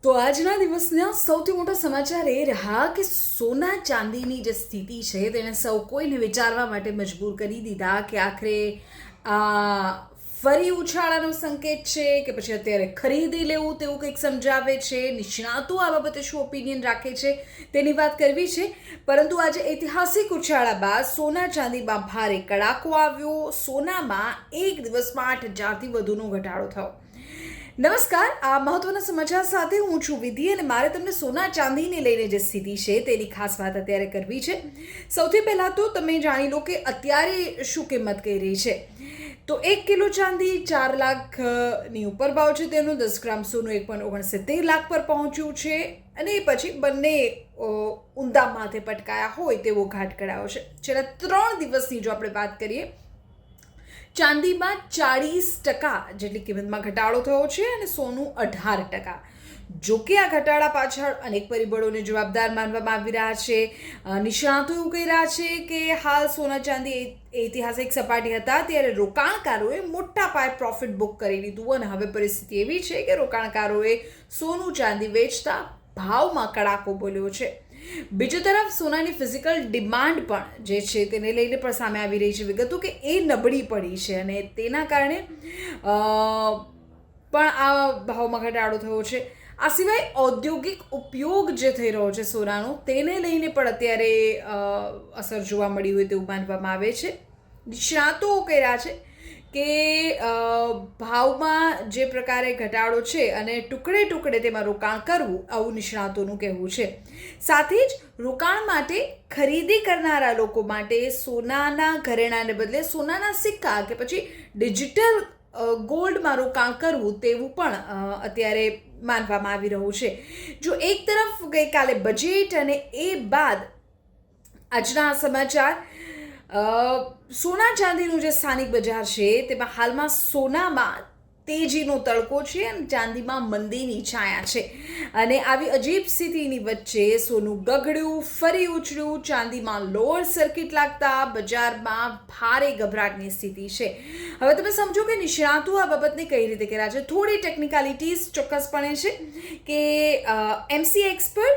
તો આજના દિવસના સૌથી મોટો સમાચાર એ રહ્યા કે સોના ચાંદીની જે સ્થિતિ છે તેને સૌ કોઈને વિચારવા માટે મજબૂર કરી દીધા કે આખરે આ ફરી ઉછાળાનો સંકેત છે કે પછી અત્યારે ખરીદી લેવું તેવું કંઈક સમજાવે છે. નિષ્ણાતો આ બાબતે શું ઓપિનિયન રાખે છે તેની વાત કરવી છે. પરંતુ આજે ઐતિહાસિક ઉછાળા બાદ સોના ચાંદીમાં ભારે કડાકો આવ્યો. સોનામાં એક દિવસમાં 8,000થી વધુનો ઘટાડો થયો. નમસ્કાર, આ મહત્વના સમાચાર સાથે હું છું વિધિ અને મારે તમને સોના ચાંદીને લઈને જે સ્થિતિ છે તેની ખાસ વાત અત્યારે કરવી છે. સૌથી પહેલાં તો તમે જાણી લો કે અત્યારે શું કિંમત કહી રહી છે. તો 1 કિલો ચાંદી 4 લાખની ઉપર ભાવ છે તેનું. 10 ગ્રામ સોનું 1.69 લાખ પર પહોંચ્યું છે અને પછી બંને ઊંધા માથે પટકાયા હોય તેવો ઘાટ કરાયો છે. છેલ્લા 3 દિવસની જો આપણે વાત કરીએ, ચાંદીમાં 40% જેટલી કિંમતમાં ઘટાડો થયો છે અને સોનું 18%. જોકે આ ઘટાડા પાછળ અનેક પરિબળોને જવાબદાર માનવામાં આવી રહ્યા છે. નિષ્ણાતો એવું કહી રહ્યા છે કે હાલ સોના ચાંદી ઐતિહાસિક સપાટી હતા ત્યારે રોકાણકારોએ મોટા પાયે પ્રોફિટ બુક કરી લીધું અને હવે પરિસ્થિતિ એવી છે કે રોકાણકારોએ સોનું ચાંદી વેચતા ભાવમાં કડાકો બોલ્યો છે. બીજી તરફ સોનાની ફિઝિકલ ડિમાન્ડ પણ જે છે તેને લઈને પણ સામે આવી રહી છે વિગતો કે એ નબળી પડી છે અને તેના કારણે પણ આ ભાવમાં ઘટાડો થયો છે. આ સિવાય ઔદ્યોગિક ઉપયોગ જે થઈ રહ્યો છે સોનાનો તેને લઈને પણ અત્યારે અસર જોવા મળી હોય તેવું માનવામાં આવે છે. નિષ્ણાતો કહી રહ્યા છે કે ભાવમાં જે પ્રકારે ઘટાડો છે અને ટુકડે ટુકડે તેમાં રોકાણ કરવું, આવું નિષ્ણાતોનું કહેવું છે. સાથે જ રોકાણ માટે ખરીદી કરનારા લોકો માટે સોનાના ઘરેણાંને બદલે સોનાના સિક્કા કે પછી ડિજિટલ ગોલ્ડમાં રોકાણ કરવું તેવું પણ અત્યારે માનવામાં આવી રહ્યું છે. જો એક તરફ ગઈકાલે બજેટ અને એ બાદ આજના સમાચાર, સોના ચાંદીનું જે સ્થાનિક બજાર છે તેમાં હાલમાં સોનામાં તેજીનો તડકો છે અને ચાંદીમાં મંદીની છાયા છે. અને આવી અજીબ સ્થિતિની વચ્ચે સોનું ગગડ્યું, ફરી ઉછળ્યું. ચાંદીમાં લોઅર સર્કિટ લાગતા બજારમાં ભારે ગભરાટની સ્થિતિ છે. હવે તમે સમજો કે નિષ્ણાતો આ બાબતને કઈ રીતે કર્યા છે. થોડી ટેકનિકાલિટીઝ ચોક્કસપણે છે કે MCX પર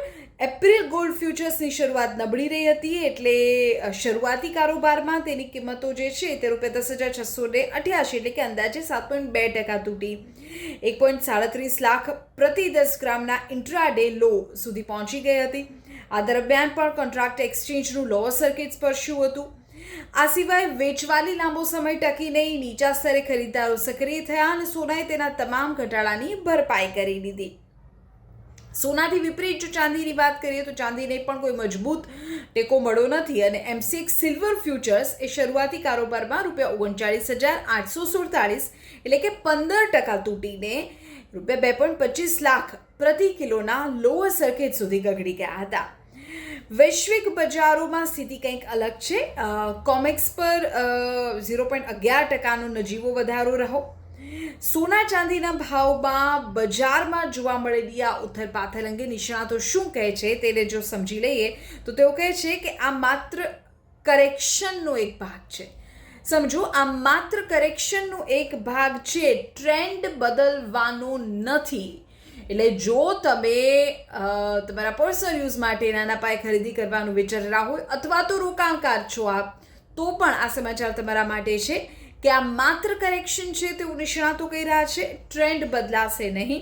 એપ્રિલ ગોલ્ડ ફ્યુચર્સની શરૂઆત નબળી રહી હતી એટલે શરૂઆતી કારોબારમાં તેની કિંમતો જે છે તે ₹10,688 એટલે કે અંદાજે 7.2% તૂટી 1.37 લાખ પ્રતિ 10 ગ્રામના ઇન્ટ્રાડે લો સુધી પહોંચી ગઈ હતી. આ દરમિયાન પણ કોન્ટ્રાક્ટ એક્સચેન્જનું લોઅર સર્કિટ સ્પર્શ્યું હતું. આ સિવાય વેચવાલી લાંબો સમય ટકી નહીં, નીચા સ્તરે ખરીદદારો સક્રિય થયા અને સોનાએ તેના તમામ ઘટાડાની ભરપાઈ કરી દીધી. સોનાથી વિપરીત જો ચાંદીની વાત કરીએ તો ચાંદીને પણ કોઈ મજબૂત ટેકો મળ્યો નથી અને MCX સિલ્વર ફ્યુચર્સ એ શરૂઆતી કારોબારમાં ₹39,847 એટલે કે 15% તૂટીને ₹2.25 લાખ પ્રતિ કિલોના લોઅર સર્કિટ સુધી ગગડી ગયા હતા. વૈશ્વિક બજારોમાં સ્થિતિ કંઈક અલગ છે. કોમેક્સ પર 0.11%નો નજીવો વધારો રહ્યો. સોના ચાંદીના ભાવમાં બજારમાં જોવા મળેલી આ ઉથલપાથલ અંગે નિષ્ણાતો શું કહે છે તેને જો સમજી લઈએ તો તેઓ કહે છે કે આ માત્ર કરેક્શનનો એક ભાગ છે. સમજો, આ માત્ર કરેક્શનનો એક ભાગ છે, ટ્રેન્ડ બદલવાનો નથી. એટલે જો તમે તમારા પર્સનલ યુઝ માટે નાના પાયે ખરીદી કરવાનું વિચારી રહ્યા હોય અથવા તો રોકાણકાર છો આપ, તો પણ આ સમાચાર તમારા માટે છે કે આ માત્ર કરેક્શન છે તેવું નિષ્ણાતો કહી રહ્યા છે. ટ્રેન્ડ બદલાશે નહીં.